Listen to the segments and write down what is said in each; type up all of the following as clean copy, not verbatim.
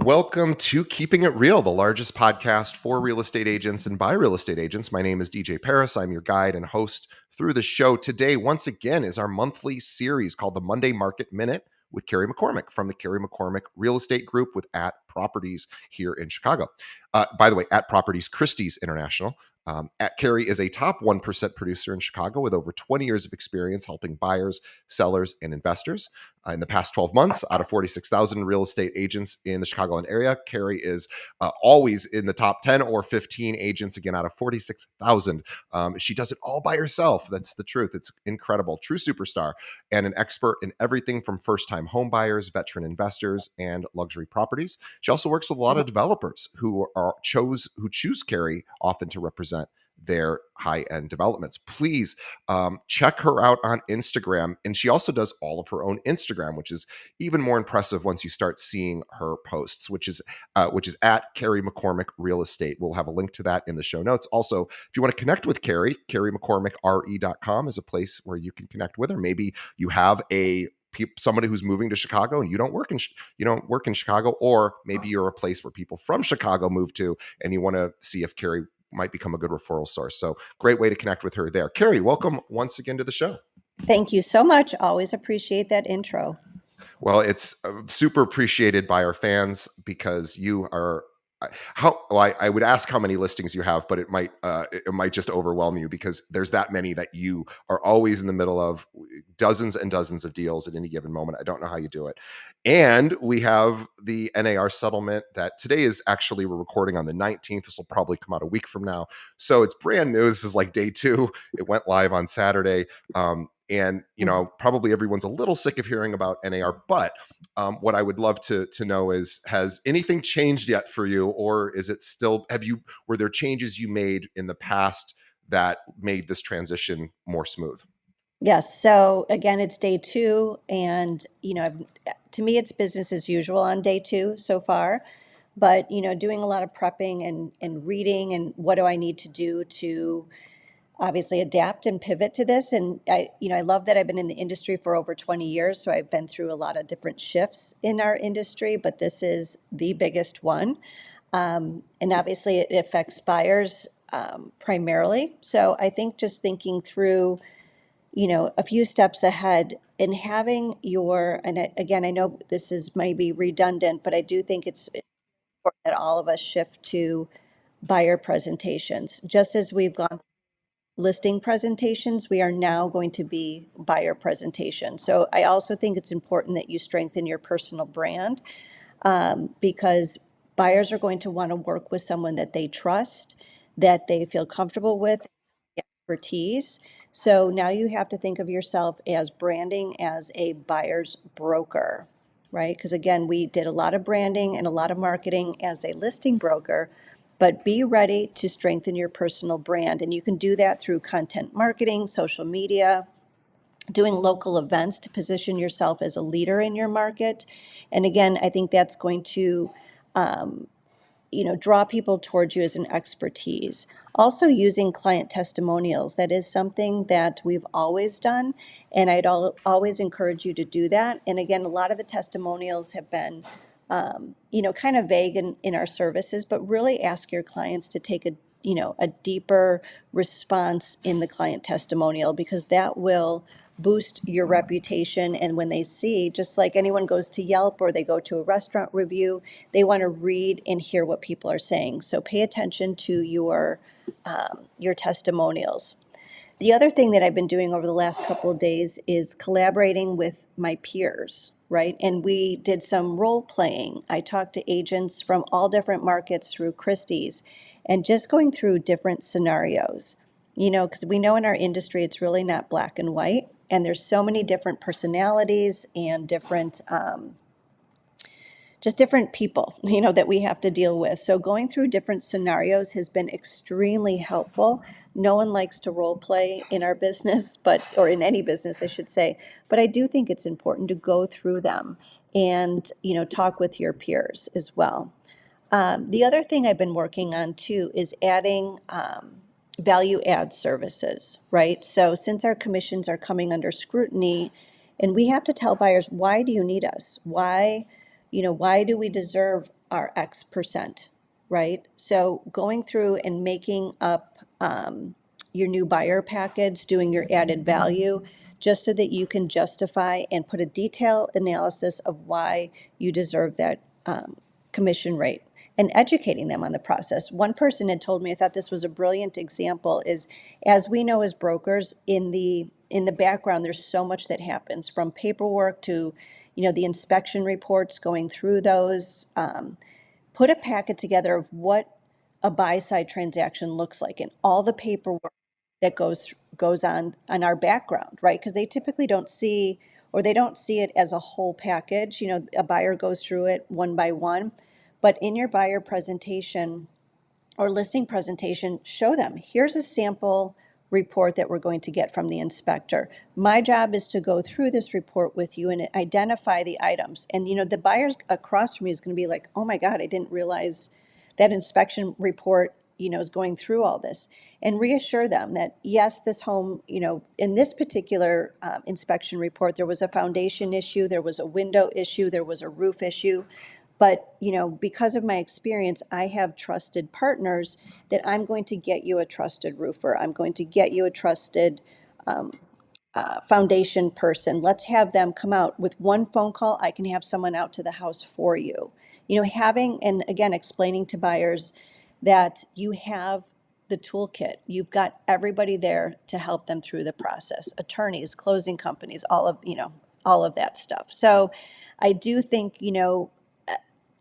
Welcome to Keeping It Real, the largest podcast for real estate agents and by real estate agents. My name is DJ Paris. I'm your guide and host through the show. Today, once again, is our monthly series called the Monday Market Minute with Carrie McCormick from the Carrie McCormick Real Estate Group with At Properties here in Chicago. By the way, At Properties Christie's International. At Carrie is a top 1% producer in Chicago with over 20 years of experience helping buyers, sellers, and investors. In the past 12 months, out of 46,000 real estate agents in the Chicagoland area, Carrie is always in the top 10 or 15 agents, again, out of 46,000. She does it all by herself. That's the truth. It's incredible. True superstar and an expert in everything from first-time home buyers, veteran investors, and luxury properties. She also works with a lot of developers who choose Carrie often to represent their high-end developments. Please check her out on Instagram. And she also does all of her own Instagram, which is even more impressive once you start seeing her posts, which is at Carrie McCormick Real Estate. We'll have a link to that in the show notes. Also, if you want to connect with Carrie, CarrieMcCormickRE.com is a place where you can connect with her. Maybe you have somebody who's moving to Chicago and you don't work in Chicago, or maybe you're a place where people from Chicago move to and you want to see if Carrie might become a good referral source. So great way to connect with her there. Carrie, welcome once again to the show. Thank you so much. Always appreciate that intro. Well, it's super appreciated by our fans because you are I would ask how many listings you have, but it might just overwhelm you because there's that many that you are always in the middle of dozens and dozens of deals at any given moment. I don't know how you do it. And we have the NAR settlement that today is actually, we're recording on the 19th. This will probably come out a week from now. So it's brand new. This is like day 2. It went live on Saturday. And, probably everyone's a little sick of hearing about NAR, but what I would love to know is, has anything changed yet for you, or is it still, were there changes you made in the past that made this transition more smooth? Yes. So again, it's day 2, and to me, it's business as usual on day 2 so far. But doing a lot of prepping and reading, and what do I need to do to obviously adapt and pivot to this. And I love that I've been in the industry for over 20 years, so I've been through a lot of different shifts in our industry, but this is the biggest one. And obviously it affects buyers primarily. So I think just thinking through, a few steps ahead and having again, I know this is maybe redundant, but I do think it's important that all of us shift to buyer presentations. Just as we've gone listing presentations, we are now going to be buyer presentations. So I also think it's important that you strengthen your personal brand, because buyers are going to want to work with someone that they trust, that they feel comfortable with, expertise. So now you have to think of yourself as branding as a buyer's broker, right? Because again, we did a lot of branding and a lot of marketing as a listing broker, but be ready to strengthen your personal brand. And you can do that through content marketing, social media, doing local events to position yourself as a leader in your market. And again, I think that's going to draw people towards you as an expertise. Also using client testimonials. That is something that we've always done, and I'd always encourage you to do that. And again, a lot of the testimonials have been, kind of vague in our services, but really ask your clients to take a deeper response in the client testimonial, because that will boost your reputation. And when they see, just like anyone goes to Yelp or they go to a restaurant review, they want to read and hear what people are saying. So pay attention to your testimonials. The other thing that I've been doing over the last couple of days is collaborating with my peers, right? And we did some role playing. I talked to agents from all different markets through Christie's, and just going through different scenarios, because we know in our industry it's really not black and white, and there's so many different personalities and different just different people, that we have to deal with. So going through different scenarios has been extremely helpful. No one likes to role play in our business, or in any business, I should say. But I do think it's important to go through them and, talk with your peers as well. The other thing I've been working on too is adding value add services, right? So since our commissions are coming under scrutiny, and we have to tell buyers, why do you need us? Why why do we deserve our X percent, right? So going through and making up your new buyer package, doing your added value, just so that you can justify and put a detailed analysis of why you deserve that commission rate and educating them on the process. One person had told me, I thought this was a brilliant example, is as we know as brokers, in the background, there's so much that happens from paperwork to, the inspection reports, going through those. Put a packet together of what a buy side transaction looks like and all the paperwork that goes on our background, right? Because they typically don't see, or they don't see it as a whole package. A buyer goes through it one by one, but in your buyer presentation or listing presentation, show them, here's a sample report that we're going to get from the inspector. My job is to go through this report with you and identify the items. And, the buyers across from me is going to be like, oh my God, I didn't realize that inspection report, is going through all this. And reassure them that, yes, this home, in this particular inspection report, there was a foundation issue, there was a window issue, there was a roof issue. But, because of my experience, I have trusted partners that I'm going to get you a trusted roofer. I'm going to get you a trusted foundation person. Let's have them come out. With one phone call, I can have someone out to the house for you. Having, and again, explaining to buyers that you have the toolkit. You've got everybody there to help them through the process. Attorneys, closing companies, all of that stuff. So I do think,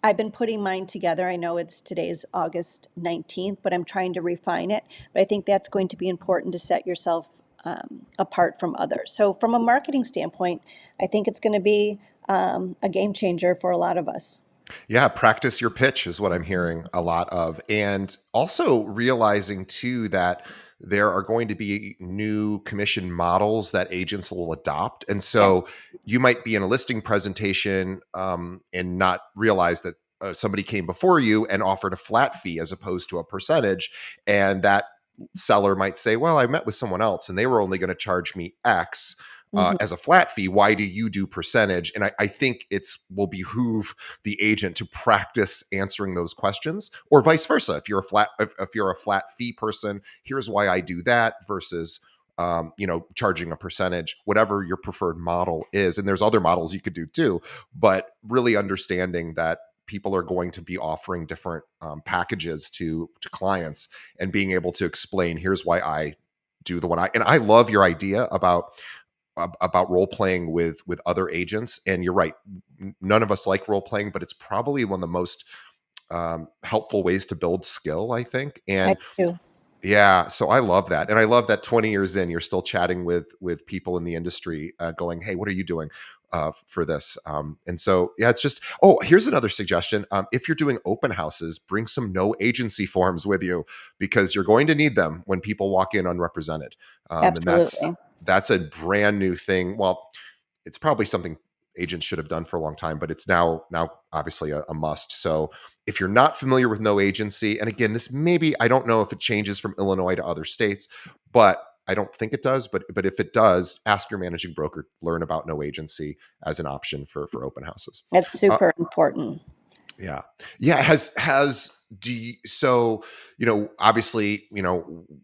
I've been putting mine together. I know today's August 19th, but I'm trying to refine it. But I think that's going to be important to set yourself apart from others. So from a marketing standpoint, I think it's going to be a game changer for a lot of us. Yeah, practice your pitch is what I'm hearing a lot of. And also realizing too that there are going to be new commission models that agents will adopt. And Yes. so you might be in a listing presentation and not realize that somebody came before you and offered a flat fee as opposed to a percentage. And that seller might say, well, I met with someone else and they were only going to charge me X. Mhm. As a flat fee, why do you do percentage? And I think it's will behoove the agent to practice answering those questions, or vice versa. If you're a flat fee person, here's why I do that versus charging a percentage, whatever your preferred model is. And there's other models you could do too, but really understanding that people are going to be offering different packages to clients and being able to explain, here's why I do the one I, and I love your idea about role playing with other agents. And you're right, none of us like role playing, but it's probably one of the most helpful ways to build skill, I think. I And do. yeah, so I love that, and I love that 20 years in, you're still chatting with people in the industry, going, "Hey, what are you doing for this?" And so, yeah, it's just. Oh, here's another suggestion: if you're doing open houses, bring some no agency forms with you because you're going to need them when people walk in unrepresented, and Absolutely. that's a brand new thing. Well, it's probably something agents should have done for a long time, but it's now obviously a must. So if you're not familiar with no agency, and again, this maybe I don't know if it changes from Illinois to other states, but I don't think it does. But if it does, ask your managing broker, learn about no agency as an option for open houses. That's Uh, super important. yeah. Yeah. So, obviously,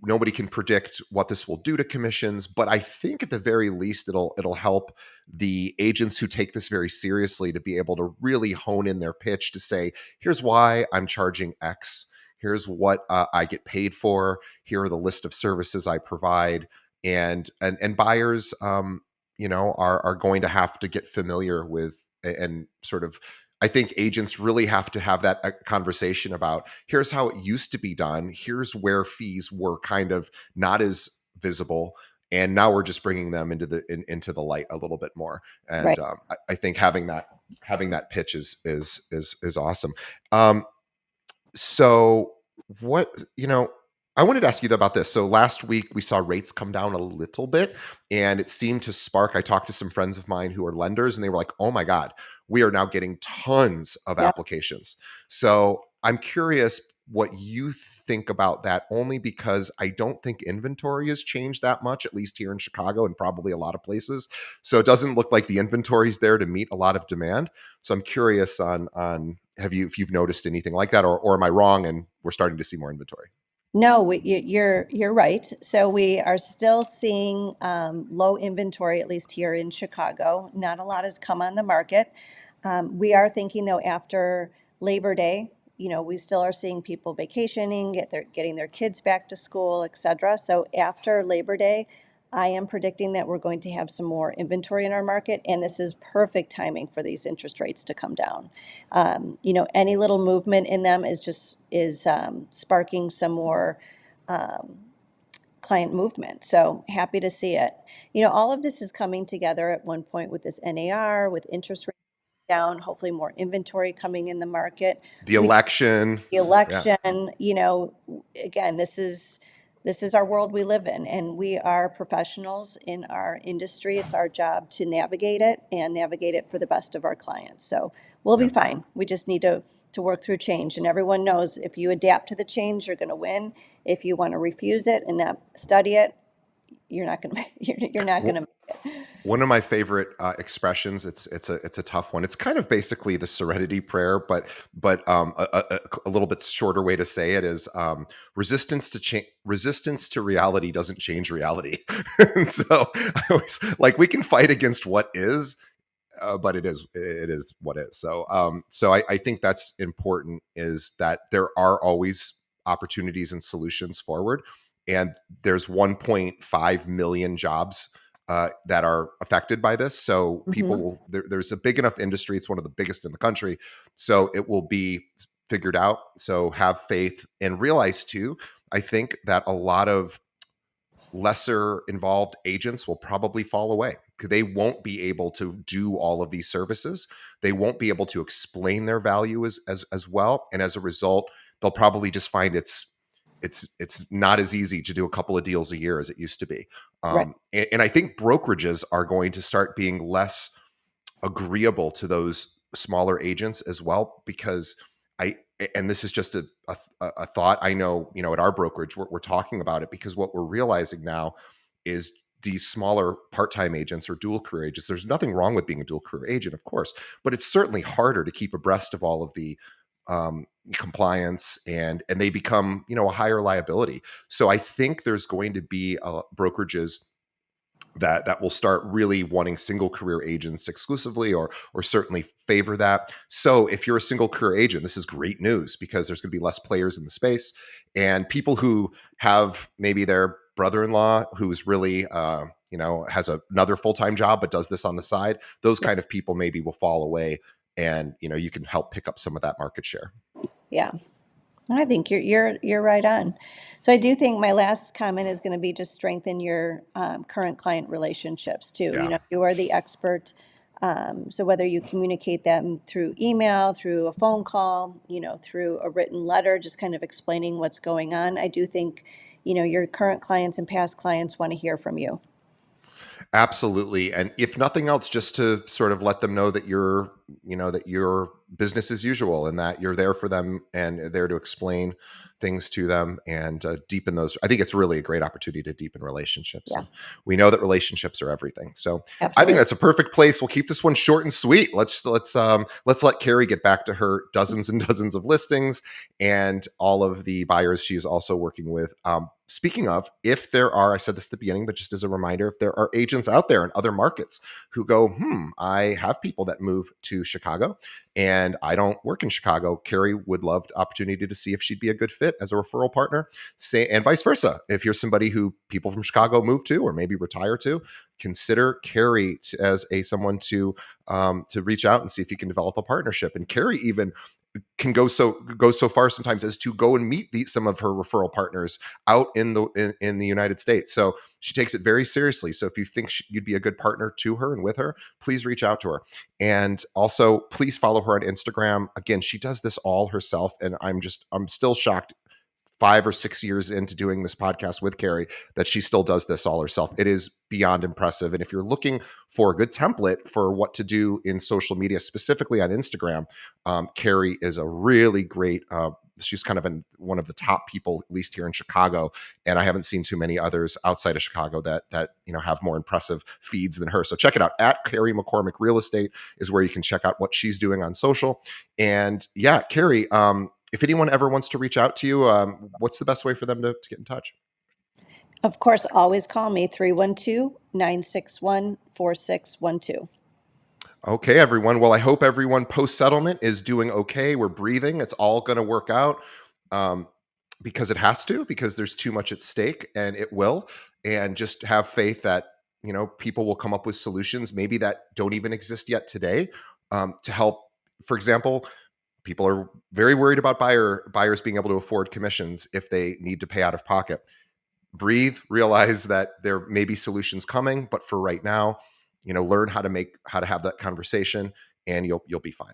nobody can predict what this will do to commissions, but I think at the very least, it'll help the agents who take this very seriously to be able to really hone in their pitch to say, here's why I'm charging X. Here's what I get paid for. Here are the list of services I provide. And buyers, are going to have to get familiar with and sort of I think agents really have to have that conversation about here's how it used to be done. Here's where fees were kind of not as visible, and now we're just bringing them into the light a little bit more. And Right. I think having that pitch is awesome. Um, so what I wanted to ask you about this. So last week we saw rates come down a little bit, and it seemed to spark. I talked to some friends of mine who are lenders, and they were like, "Oh my god, we are now getting tons of Yeah. applications." So I'm curious. what you think about that, only because I don't think inventory has changed that much, at least here in Chicago and probably a lot of places. So it doesn't look like the inventory is there to meet a lot of demand. So I'm curious on if you've noticed anything like that, or am I wrong and we're starting to see more inventory? No, you're right. So we are still seeing low inventory, at least here in Chicago. Not a lot has come on the market. We are thinking though after Labor Day, we still are seeing people vacationing, getting their kids back to school, et cetera. So after Labor Day, I am predicting that we're going to have some more inventory in our market, and this is perfect timing for these interest rates to come down. Any little movement in them is sparking some more um, client movement. So happy to see it. All of this is coming together at one point with this NAR, with interest rates down, hopefully more inventory coming in the market. The We election. the Yeah. election, again, this is our world we live in, and we are professionals in our industry. It's our job to navigate it and navigate it for the best of our clients. So we'll be Yeah. fine. We just need to work through change, and everyone knows if you adapt to the change, you're going to win. If you want to refuse it and not study it, you're not going to you're not going to make it. One of my favorite expressions. It's a tough one. It's kind of basically the Serenity Prayer, but a little bit shorter way to say it is resistance to reality doesn't change reality. And so I always like, we can fight against what is, but it is what is. So I think that's important, is that there are always opportunities and solutions forward, and there's 1.5 million jobs that are affected by this. So people Mhm. there's a big enough industry. It's one of the biggest in the country, so it will be figured out. So have faith and realize too. I think that a lot of lesser involved agents will probably fall away. They won't be able to do all of these services. They won't be able to explain their value as well, and as a result, they'll probably just find it's not as easy to do a couple of deals a year as it used to be. Right. And I think brokerages are going to start being less agreeable to those smaller agents as well, because I and this is just a thought. I know, at our brokerage, we're talking about it, because what we're realizing now is these smaller part-time agents or dual career agents, there's nothing wrong with being a dual career agent, of course, but it's certainly harder to keep abreast of all of the compliance, and they become, a higher liability. So I think there's going to be brokerages that will start really wanting single career agents exclusively, or certainly favor that. So if you're a single career agent, this is great news, because there's going to be less players in the space, and people who have maybe their brother-in-law who's really has another full-time job but does this on the side. Those Yeah. kind of people maybe will fall away, and you can help pick up some of that market share. Yeah. I think you're right on. So I do think my last comment is going to be just strengthen your current client relationships too. Yeah. You are the expert. So whether you communicate them through email, through a phone call, through a written letter, just kind of explaining what's going on, I do think, your current clients and past clients want to hear from you. Absolutely. And if nothing else, just to sort of let them know that you're business as usual, and that you're there for them and there to explain things to them, and deepen those. I think it's really a great opportunity to deepen relationships. Yeah, And we know that relationships are everything. So I think absolutely. that's a perfect place. We'll keep this one short and sweet. Let's let Carrie get back to her dozens and dozens of listings and all of the buyers she's also working with. Speaking of, if there are, I said this at the beginning, but just as a reminder, if there are agents out there in other markets who go, I have people that move to Chicago and I don't work in Chicago, Carrie would love the opportunity to see if she'd be a good fit as a referral partner. Say, and vice versa. If you're somebody who people from Chicago move to, or maybe retire to, consider Carrie as to reach out and see if you can develop a partnership. And Carrie even can go so far sometimes as to go and meet some of her referral partners out in the United States. So she takes it very seriously. So if you think you'd be a good partner to her and with her, please reach out to her. And also, please follow her on Instagram. Again, she does this all herself, and I'm still shocked 5 or 6 years into doing this podcast with Carrie that she still does this all herself. It is beyond impressive. And if you're looking for a good template for what to do in social media, specifically on Instagram, Carrie is a really great She's kind of one of the top people, at least here in Chicago, and I haven't seen too many others outside of Chicago that have more impressive feeds than her. So check it out. At Carrie McCormick Real Estate is where you can check out what she's doing on social. And yeah, Carrie, if anyone ever wants to reach out to you, what's the best way for them to get in touch? Of course, always call me 312-961-4612. Okay, everyone. Well, I hope everyone post settlement is doing okay. We're breathing. It's all going to work out, um, because it has to, because there's too much at stake, and it will. And just have faith that people will come up with solutions, maybe that don't even exist yet today, to help. For example, people are very worried about buyers being able to afford commissions if they need to pay out of pocket. Breathe, realize that there may be solutions coming, but for right now, learn how to have that conversation, and you'll be fine.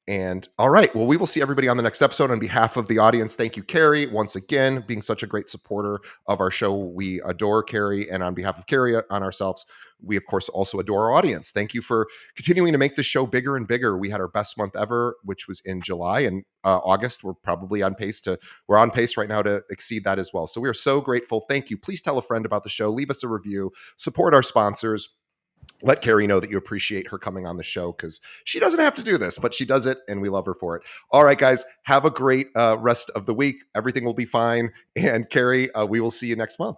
And all right, well, we will see everybody on the next episode. On behalf of the audience, thank you, Carrie, once again, being such a great supporter of our show. We adore Carrie, and on behalf of Carrie, on ourselves, we of course also adore our audience. Thank you for continuing to make this show bigger and bigger. We had our best month ever, which was in July, and August. We're on pace right now to exceed that as well. So we are so grateful. Thank you. Please tell a friend about the show. Leave us a review. Support our sponsors. Let Carrie know that you appreciate her coming on the show, because she doesn't have to do this, but she does it, and we love her for it. All right, guys, have a great rest of the week. Everything will be fine. And Carrie, we will see you next month.